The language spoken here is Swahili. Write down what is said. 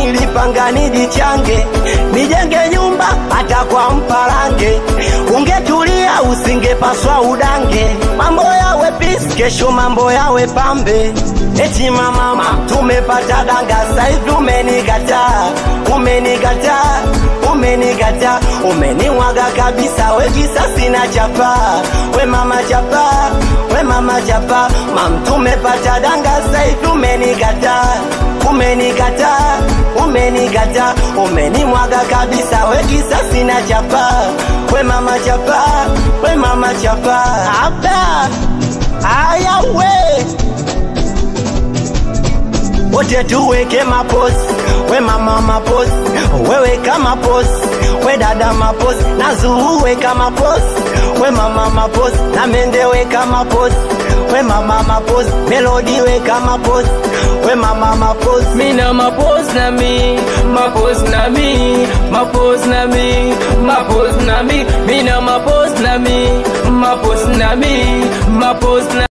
nilipanga nijichange, nijenge nyumba hata kwa mparange. Ungetulia usingepaswa udange, mambo yawe peace, kesho mambo yawe pambe. Eti mama tumepata danga, saivi umenikataa, umenikataa, umenikataa, umeniwaga kabisa, we kisa sina chapa. We mama chapa, we mama chapa, tumepata danga, saivi umenikataa, umenikataa, umenikataa, umeniwaga kabisa, we kisa sina chapa. We mama chapa, we mama chapa. Aba aya we wote tuweke maposi, we mama maposi, wewe kama posi, we dada maposi, na Zuu weka maposi, we mama maposi, na Mende weka maposi, we mama maposi, Melody weka maposi, we mama maposi. Mina maposi na mi, maposi na mi, maposi na mi, maposi na mi. Mina maposi na mi, maposi na mi, maposi na